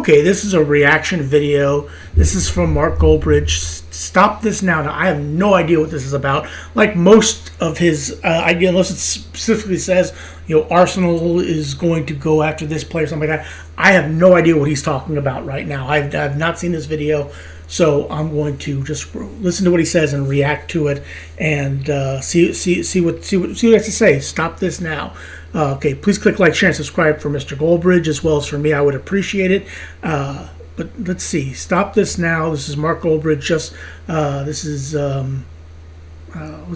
Okay, this is a reaction video. This is from Mark Goldbridge. Stop this now. Now, I have no idea what this is about. Like most of his idea, unless it specifically says, Arsenal is going to go after this player, something like that. I have no idea what he's talking about right now. I've not seen this video, so I'm going to just listen to what he says and react to it and see what he has to say. Stop this now. Okay, please click like, share, and subscribe for Mr. Goldbridge as well as for me. I would appreciate it. But let's see. Stop this now. This is Mark Goldbridge. Let's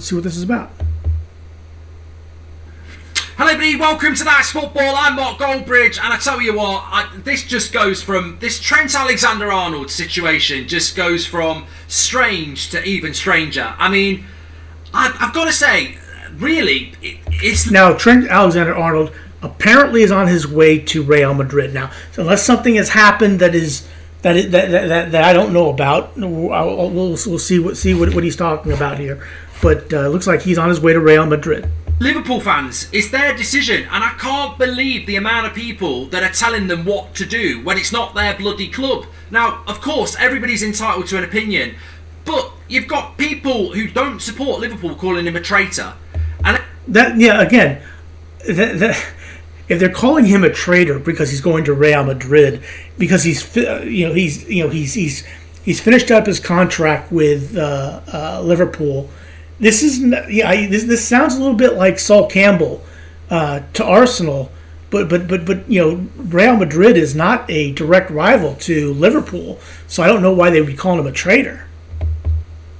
see what this is about. Hello everybody, welcome to That's Football. I'm Mark Goldbridge, and I tell you what, this just goes from, this Trent Alexander-Arnold situation just goes from strange to even stranger. I mean, I've got to say, really, it's... Now, Trent Alexander-Arnold apparently is on his way to Real Madrid now. So unless something has happened that I don't know about, we'll see what he's talking about here. But it looks like he's on his way to Real Madrid. Liverpool fans, it's their decision, and I can't believe the amount of people that are telling them what to do when it's not their bloody club. Now, of course, everybody's entitled to an opinion, but you've got people who don't support Liverpool calling him a traitor. And if they're calling him a traitor because he's going to Real Madrid, because he's finished up his contract with Liverpool. This sounds a little bit like Sol Campbell to Arsenal, but Real Madrid is not a direct rival to Liverpool, so I don't know why they would be calling him a traitor.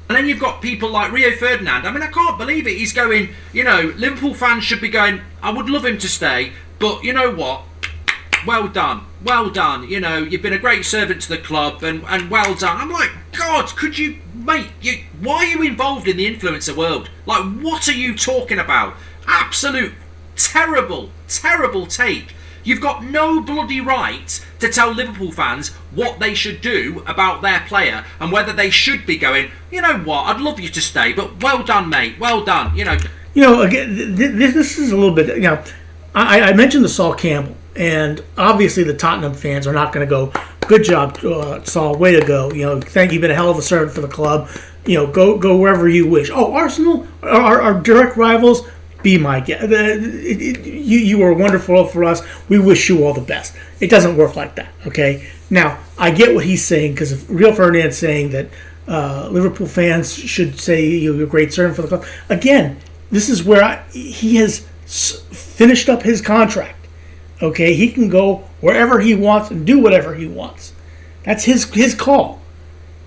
And then you've got people like Rio Ferdinand. I mean, I can't believe it. He's going, Liverpool fans should be going, I would love him to stay, but you know what? Well done. Well done. You've been a great servant to the club, and well done. I'm like, God, could you, mate, why are you involved in the influencer world? Like, what are you talking about? Absolute terrible, terrible take. You've got no bloody right to tell Liverpool fans what they should do about their player and whether they should be going, you know what, I'd love you to stay, but well done, mate, well done, Again, this is a little bit, I mentioned the Sol Campbell, and obviously the Tottenham fans are not going to go, good job, Saul, way to go. Thank you, you've been a hell of a servant for the club. Go wherever you wish. Oh, Arsenal, our direct rivals, be my guest. You were wonderful for us. We wish you all the best. It doesn't work like that, okay? Now, I get what he's saying, because if Rio Ferdinand's saying that Liverpool fans should say you're a great servant for the club. Again, this is where he has finished up his contract. Okay, he can go wherever he wants and do whatever he wants. That's his call.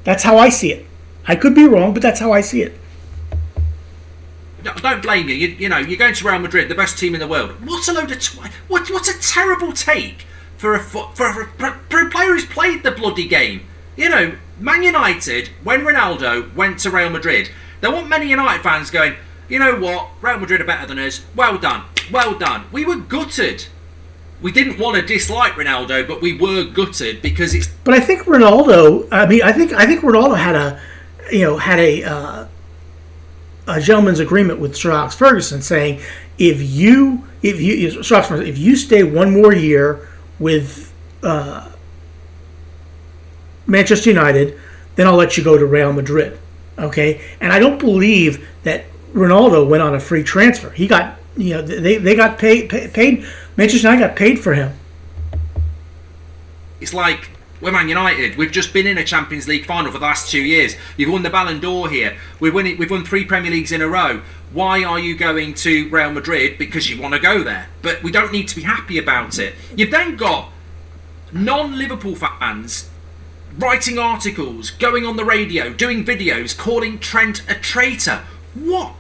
That's how I see it. I could be wrong, but that's how I see it. Don't blame you. You're going to Real Madrid, the best team in the world. What a load of what's a terrible take for a player who's played the bloody game. Man United, when Ronaldo went to Real Madrid, there weren't many United fans going, you know what, Real Madrid are better than us. Well done, well done. We were gutted. We didn't want to dislike Ronaldo, but we were gutted because it's. But I think Ronaldo. I think Ronaldo had a gentleman's agreement with Sir Alex Ferguson, saying if you stay one more year with Manchester United, then I'll let you go to Real Madrid. Okay, and I don't believe that Ronaldo went on a free transfer. He got they got paid. Manchester United got paid for him. It's like we're Man United. We've just been in a Champions League final for the last 2 years. You've won the Ballon d'Or here. We've won 3 Premier Leagues in a row. Why are you going to Real Madrid? Because you want to go there. But we don't need to be happy about it. You've then got non-Liverpool fans writing articles, going on the radio, doing videos, calling Trent a traitor. What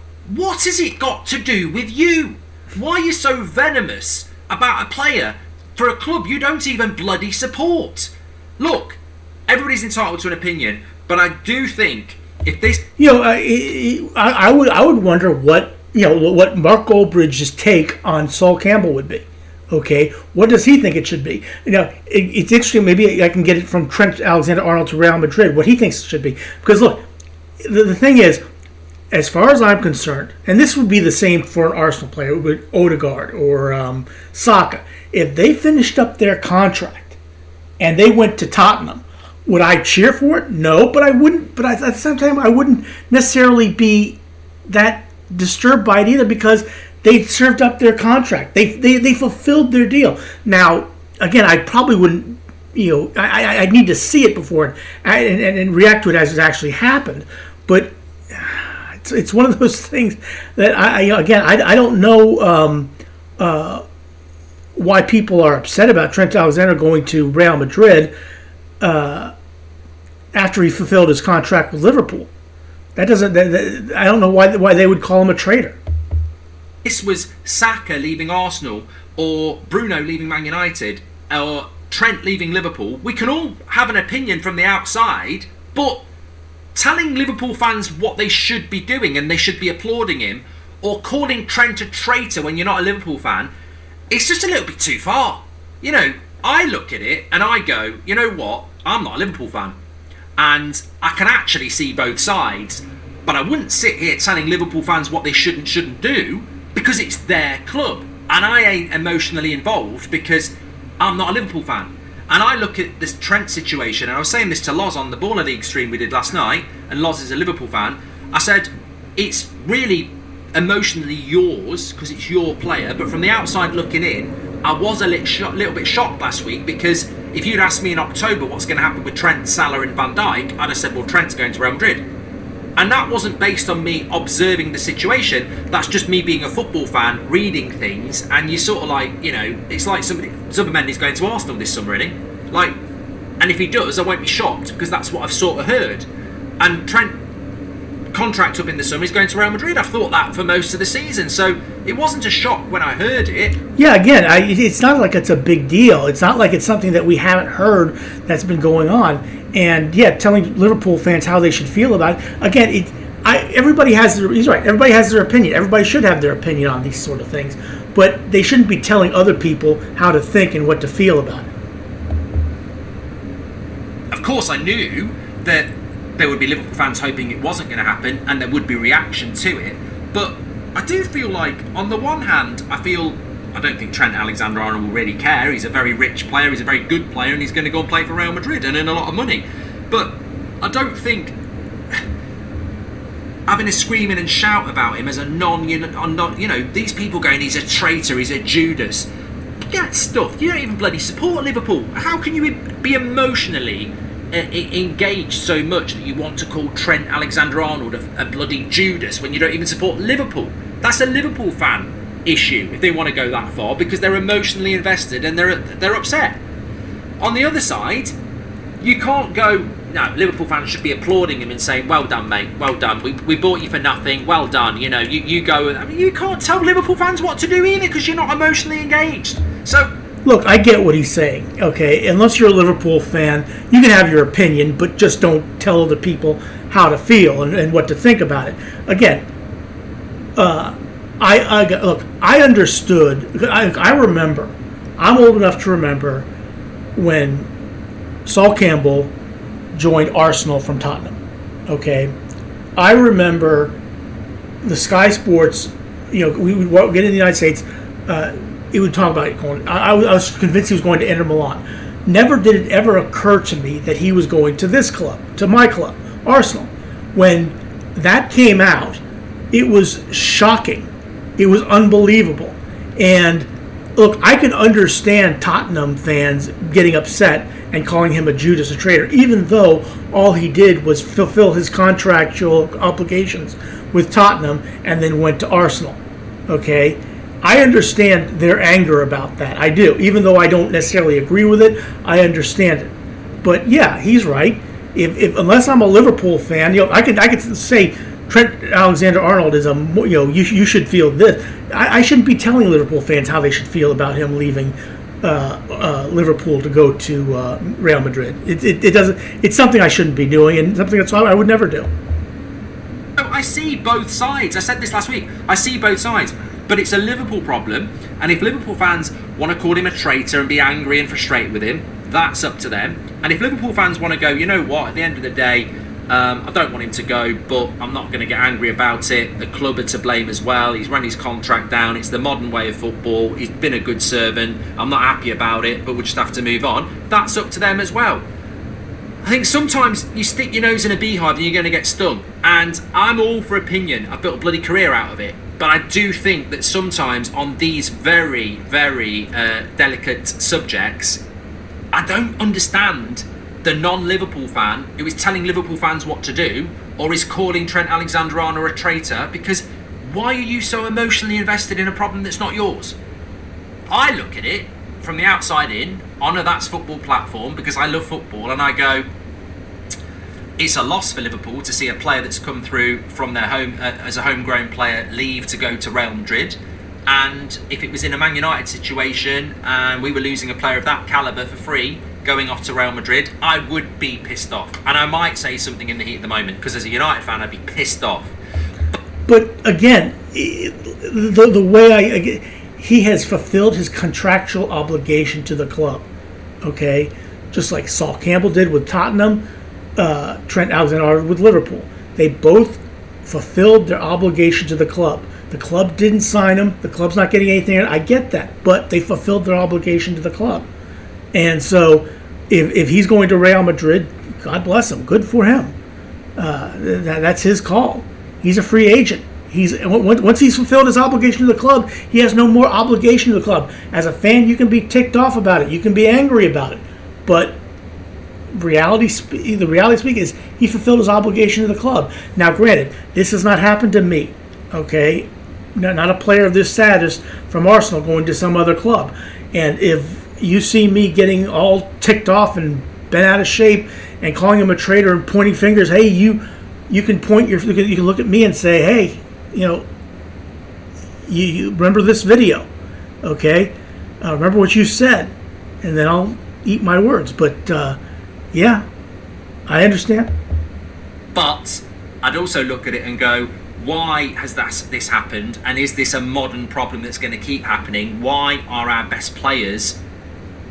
has it got to do with you? Why are you so venomous about a player for a club you don't even bloody support? Look, everybody's entitled to an opinion, but I do think if this, I would wonder what Mark Goldbridge's take on Sol Campbell would be. Okay, what does he think it should be? It's interesting. Maybe I can get it from Trent Alexander-Arnold to Real Madrid. What he thinks it should be, because look, the thing is, as far as I'm concerned, and this would be the same for an Arsenal player, with Odegaard or Saka, if they finished up their contract and they went to Tottenham, would I cheer for it? No, but I wouldn't. But at the same time, I wouldn't necessarily be that disturbed by it either, because they served up their contract. They fulfilled their deal. Now, again, I probably wouldn't. I need to see it before and react to it as it actually happened. But it's one of those things that I don't know why people are upset about Trent Alexander going to Real Madrid after he fulfilled his contract with Liverpool. That doesn't. I don't know why they would call him a traitor. This was Saka leaving Arsenal, or Bruno leaving Man United, or Trent leaving Liverpool. We can all have an opinion from the outside, but telling Liverpool fans what they should be doing and they should be applauding him, or calling Trent a traitor when you're not a Liverpool fan, it's just a little bit too far. I look at it and I go, you know what? I'm not a Liverpool fan. And I can actually see both sides, but I wouldn't sit here telling Liverpool fans what they shouldn't do, because it's their club. And I ain't emotionally involved because I'm not a Liverpool fan. And I look at this Trent situation, and I was saying this to Loz on the Baller League stream we did last night, and Loz is a Liverpool fan. I said, it's really emotionally yours because it's your player, but from the outside looking in, I was a little bit shocked last week, because if you'd asked me in October what's going to happen with Trent, Salah and Van Dijk, I'd have said, well, Trent's going to Real Madrid. And that wasn't based on me observing the situation. That's just me being a football fan, reading things, and you sort of like, it's like Zubimendi's going to Arsenal this summer, isn't he? Like, and if he does, I won't be shocked, because that's what I've sort of heard. And Trent, contract up in the summer, he's going to Real Madrid. I've thought that for most of the season, so it wasn't a shock when I heard it. Yeah, again, it's not like it's a big deal. It's not like it's something that we haven't heard that's been going on. And yeah, telling Liverpool fans how they should feel about it. Again, everybody has he's right. Everybody has their opinion. Everybody should have their opinion on these sort of things, but they shouldn't be telling other people how to think and what to feel about it. Of course, I knew that there would be Liverpool fans hoping it wasn't going to happen, and there would be reaction to it. But I do feel like, on the one hand, I don't think Trent Alexander-Arnold will really care. He's a very rich player, he's a very good player, and he's going to go and play for Real Madrid and earn a lot of money. But I don't think having a screaming and shout about him as these people going, he's a traitor, he's a Judas. That stuff. You don't even bloody support Liverpool. How can you be emotionally engaged so much that you want to call Trent Alexander-Arnold a bloody Judas when you don't even support Liverpool? That's a Liverpool fan issue if they want to go that far, because they're emotionally invested and they're upset. On the other side, you can't go, no, Liverpool fans should be applauding him and saying, well done, mate, well done, we bought you for nothing, well done. You go. I mean, you can't tell Liverpool fans what to do either, because you're not emotionally engaged. So look, I get what he's saying, okay? Unless you're a Liverpool fan, you can have your opinion, but just don't tell other people how to feel and what to think about it. Again, I understood. I remember. I'm old enough to remember when Sol Campbell joined Arsenal from Tottenham, okay? I remember the Sky Sports, we would get in the United States, he would talk about it going. I was convinced he was going to Inter Milan. Never did it ever occur to me that he was going to this club, to my club, Arsenal. When that came out, it was shocking. It was unbelievable. And look, I can understand Tottenham fans getting upset and calling him a Judas, a traitor, even though all he did was fulfill his contractual obligations with Tottenham and then went to Arsenal. Okay? I understand their anger about that. I do. Even though I don't necessarily agree with it, I understand it. But yeah, he's right. If unless I'm a Liverpool fan, I could say Trent Alexander-Arnold is you should feel this. I shouldn't be telling Liverpool fans how they should feel about him leaving Liverpool to go to Real Madrid. It doesn't. It's something I shouldn't be doing, and something that's I would never do. I see both sides. I said this last week. I see both sides. But it's a Liverpool problem, and if Liverpool fans want to call him a traitor and be angry and frustrated with him, that's up to them. And if Liverpool fans want to go, you know what, at the end of the day, I don't want him to go, but I'm not going to get angry about it. The club are to blame as well. He's run his contract down. It's the modern way of football. He's been a good servant. I'm not happy about it, but we'll just have to move on. That's up to them as well. I think sometimes you stick your nose in a beehive and you're going to get stung. And I'm all for opinion. I've built a bloody career out of it. But I do think that sometimes on these very, very delicate subjects, I don't understand the non-Liverpool fan who is telling Liverpool fans what to do or is calling Trent Alexander-Arnold a traitor, because why are you so emotionally invested in a problem that's not yours? I look at it from the outside in, on a That's Football platform, because I love football, and I go, it's a loss for Liverpool to see a player that's come through from their home as a homegrown player leave to go to Real Madrid. And if it was in a Man United situation and we were losing a player of that calibre for free going off to Real Madrid, I would be pissed off. And I might say something in the heat of the moment, because as a United fan I'd be pissed off. But again, the way he has fulfilled his contractual obligation to the club, okay? Just like Sol Campbell did with Tottenham, Trent Alexander-Arnold with Liverpool. They both fulfilled their obligation to the club. The club didn't sign him. The club's not getting anything. I get that, but they fulfilled their obligation to the club. And so, if he's going to Real Madrid, God bless him. Good for him. That's his call. He's a free agent. Once he's fulfilled his obligation to the club, he has no more obligation to the club. As a fan, you can be ticked off about it. You can be angry about it, but the reality speak is he fulfilled his obligation to the club. Now, granted, this has not happened to me. Okay, not a player of this status from Arsenal going to some other club. And if you see me getting all ticked off and bent out of shape and calling him a traitor and pointing fingers, hey, you can you can look at me and say, hey, you remember this video, okay? Remember what you said, and then I'll eat my words. But yeah, I understand. But I'd also look at it and go, why has this happened? And is this a modern problem that's going to keep happening? Why are our best players,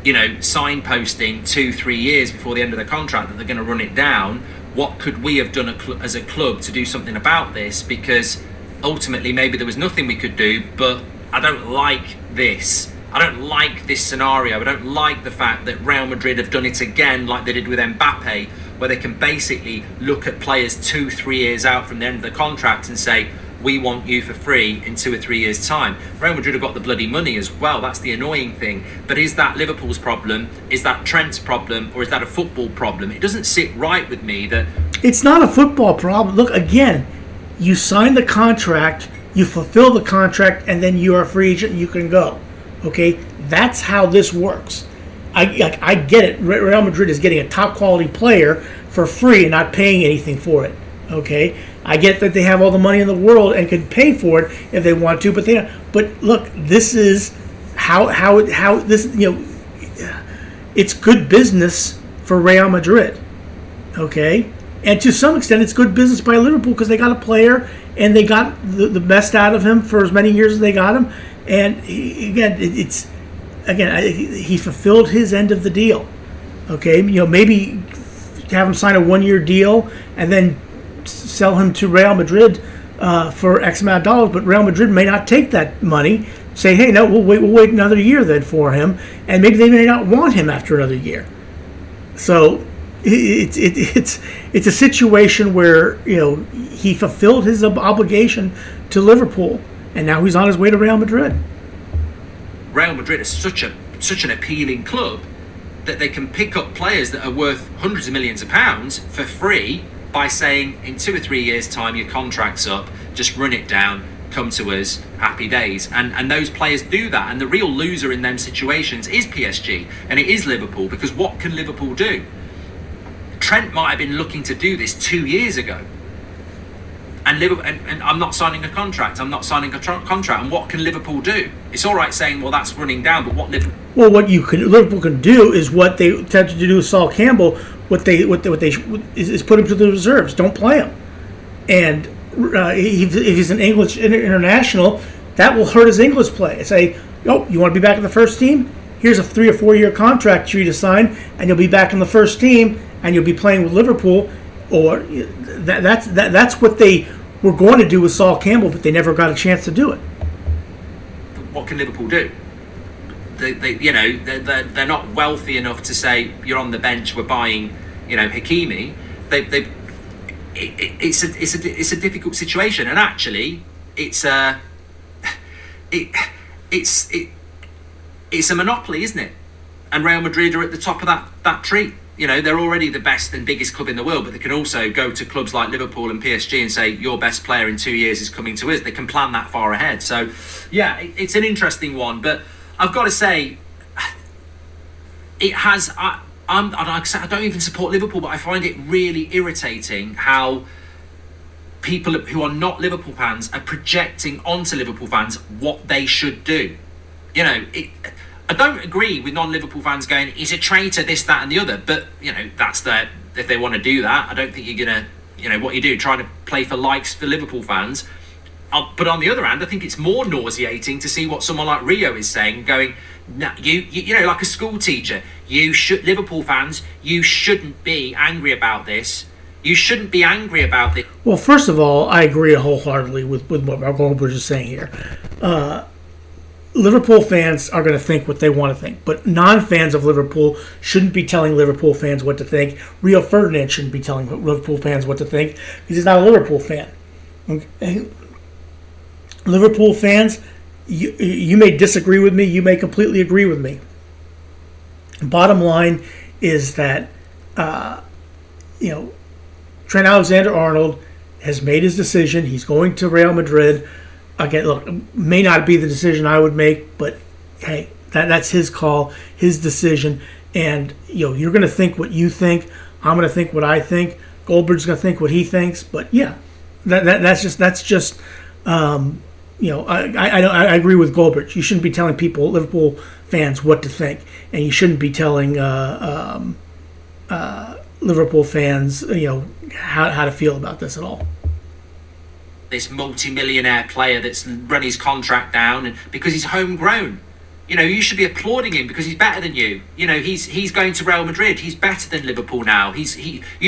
signposting 2-3 years before the end of the contract that they're going to run it down? What could we have done as a club to do something about this? Because ultimately maybe there was nothing we could do, but I don't like this. I don't like this scenario. I don't like the fact that Real Madrid have done it again like they did with Mbappe, where they can basically look at players 2-3 years out from the end of the contract and say, we want you for free in 2 or 3 years' time. Real Madrid have got the bloody money as well. That's the annoying thing. But is that Liverpool's problem? Is that Trent's problem? Or is that a football problem? It doesn't sit right with me that... It's not a football problem. Look, again, you sign the contract, you fulfill the contract, and then you are a free agent and you can go. Okay? That's how this works. I get it. Real Madrid is getting a top quality player for free and not paying anything for it. Okay, I get that they have all the money in the world and could pay for it if they want to, but they don't. But look, this is how this it's good business for Real Madrid. Okay, and to some extent, it's good business by Liverpool because they got a player and they got the best out of him for as many years as they got him. And he fulfilled his end of the deal. Okay, maybe have him sign a 1-year deal and then sell him to Real Madrid for X amount of dollars, but Real Madrid may not take that money. Say, hey, no, we'll wait another year then for him, and maybe they may not want him after another year. So it's a situation where he fulfilled his obligation to Liverpool, and now he's on his way to Real Madrid. Real Madrid is such an appealing club that they can pick up players that are worth hundreds of millions of pounds for free by saying in 2 or 3 years' time your contract's up, just run it down, come to us, happy days. And those players do that, and the real loser in them situations is PSG and it is Liverpool, because what can Liverpool do? Trent might have been looking to do this 2 years ago, and I'm not signing a contract, and what can Liverpool do? It's all right saying, well, that's running down, but what Liverpool... Well, what Liverpool can do is what they attempted to do with Sol Campbell. What they is put him to the reserves. Don't play him. And if he's an English international, that will hurt his English play. Say, oh, you want to be back in the first team? Here's a 3 or 4 year contract for you to sign, and you'll be back in the first team, and you'll be playing with Liverpool. or that's what they were going to do with Sol Campbell, but they never got a chance to do it. What can Liverpool do? They're not wealthy enough to say you're on the bench, we're buying, Hakimi. It's a difficult situation, and actually, it's a monopoly, isn't it? And Real Madrid are at the top of that tree. They're already the best and biggest club in the world, but they can also go to clubs like Liverpool and PSG and say, your best player in 2 years is coming to us. They can plan that far ahead. So, yeah, it's an interesting one. But I've got to say, it has... I don't even support Liverpool, but I find it really irritating how people who are not Liverpool fans are projecting onto Liverpool fans what they should do. I don't agree with non-Liverpool fans going, he's a traitor, this, that and the other. But, that's if they want to do that, I don't think you're going to, what you do, try to play for likes for Liverpool fans. But on the other hand, I think it's more nauseating to see what someone like Rio is saying, going, no, you like a school teacher, Liverpool fans, you shouldn't be angry about this. You shouldn't be angry about this. Well, first of all, I agree wholeheartedly with what Mark Goldberg is saying here. Liverpool fans are going to think what they want to think, but non-fans of Liverpool shouldn't be telling Liverpool fans what to think. Rio Ferdinand shouldn't be telling Liverpool fans what to think because he's not a Liverpool fan. Okay? Liverpool fans, you may disagree with me, you may completely agree with me. Bottom line is that, Trent Alexander-Arnold has made his decision. He's going to Real Madrid. Again, look, it may not be the decision I would make, but hey, that's his call, his decision. And you're going to think what you think. I'm going to think what I think. Goldberg's going to think what he thinks. But yeah, that's just. I agree with Goldberg. You shouldn't be telling Liverpool fans, what to think, and you shouldn't be telling Liverpool fans, how to feel about this at all. This multi-millionaire player that's run his contract down, and because he's homegrown, you should be applauding him because he's better than you. He's going to Real Madrid. He's better than Liverpool now. You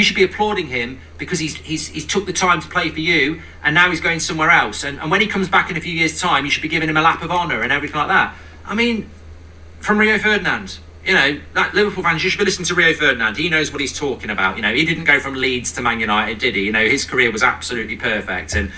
should be applauding him because he's took the time to play for you, and now he's going somewhere else. And when he comes back in a few years' time, you should be giving him a lap of honour and everything like that. I mean, from Rio Ferdinand. That Liverpool fans, you should be listening to Rio Ferdinand. He knows what he's talking about. He didn't go from Leeds to Man United, did he? His career was absolutely perfect. And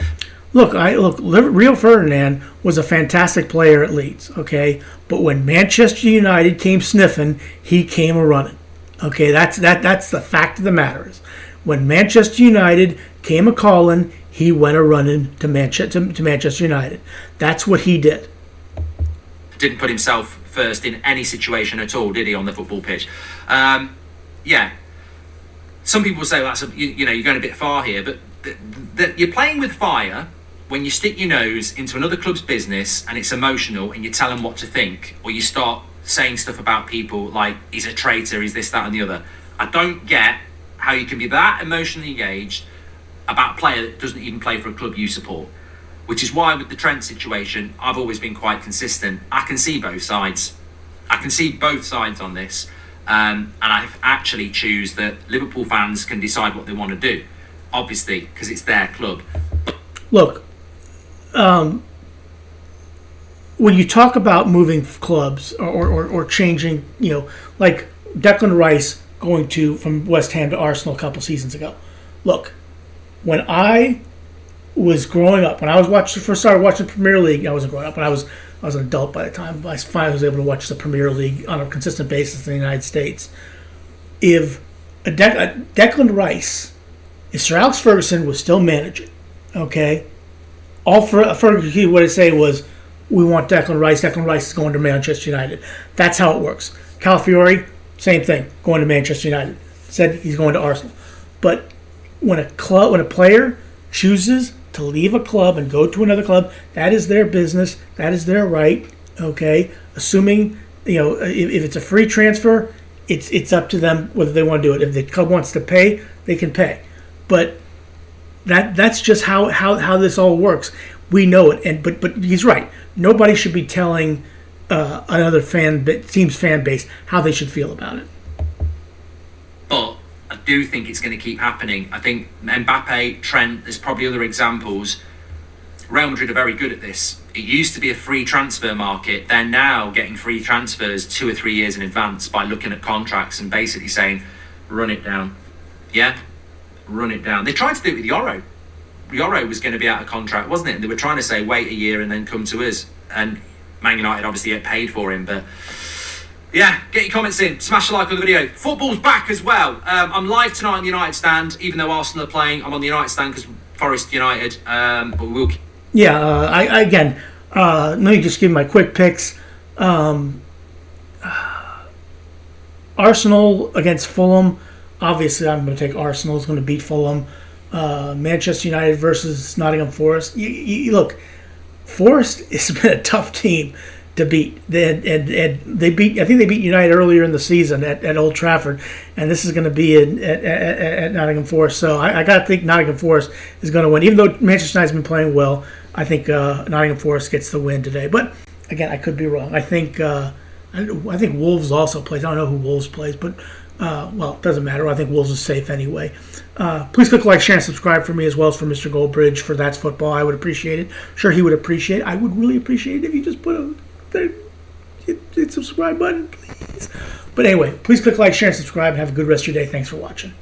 Look, Rio Ferdinand was a fantastic player at Leeds, okay? But when Manchester United came sniffing, he came a-running. Okay, that's the fact of the matter is. When Manchester United came a-calling, he went a-running to Manchester United. That's what he did. Didn't put himself first in any situation at all, did he, on the football pitch? Yeah. Some people say that's you're going a bit far here, but you're playing with fire when you stick your nose into another club's business and it's emotional and you tell them what to think, or you start saying stuff about people like he's a traitor, he's this, that and the other. I don't get how you can be that emotionally engaged about a player that doesn't even play for a club you support. Which is why with the Trent situation, I've always been quite consistent. I can see both sides. I can see both sides on this. And I actually choose that Liverpool fans can decide what they want to do. Obviously, because it's their club. Look, when you talk about moving clubs or changing, like Declan Rice going from West Ham to Arsenal a couple seasons ago. Look, when I was growing up, when I first started watching the Premier League, I wasn't growing up, when I was an adult by the time I finally was able to watch the Premier League on a consistent basis in the United States. If Declan Rice, if Sir Alex Ferguson was still managing, okay, all Ferguson would say was, we want Declan Rice. Declan Rice is going to Manchester United. That's how it works. Calafiori, same thing, going to Manchester United. Said he's going to Arsenal. But when a player chooses to leave a club and go to another club, that is their business. That is their right. Okay, assuming if it's a free transfer, it's up to them whether they want to do it. If the club wants to pay, they can pay. But that's just how this all works. We know it, but he's right. Nobody should be telling another team's fan base how they should feel about it. But do think it's going to keep happening. I think Mbappe, Trent, there's probably other examples. Real Madrid are very good at this. It used to be a free transfer market. They're now getting free transfers 2 or 3 years in advance by looking at contracts and basically saying, run it down. Yeah? Run it down. They tried to do it with Yoro. Yoro was going to be out of contract, wasn't it? And they were trying to say, wait a year and then come to us. And Man United obviously get paid for him. But yeah, get your comments in. Smash a like on the video. Football's back as well. I'm live tonight on the United stand. Even though Arsenal are playing, I'm on the United stand because Forest United. But we'll... Yeah, again, let me just give my quick picks. Arsenal against Fulham. Obviously, I'm going to take Arsenal. It's going to beat Fulham. Manchester United versus Nottingham Forest. You look, Forest has been a tough team to beat. They beat. I think they beat United earlier in the season at Old Trafford, and this is going to be at Nottingham Forest. So I got to think Nottingham Forest is going to win, even though Manchester United's been playing well. I think Nottingham Forest gets the win today. But again, I could be wrong. I think Wolves also plays. I don't know who Wolves plays, but well, it doesn't matter. I think Wolves is safe anyway. Please click like, share, and subscribe for me as well as for Mr. Goldbridge for That's Football. I would appreciate it. Sure, he would appreciate it. I would really appreciate it if you just put hit subscribe button, please. But anyway, please click like, share, and subscribe, and have a good rest of your day. Thanks for watching.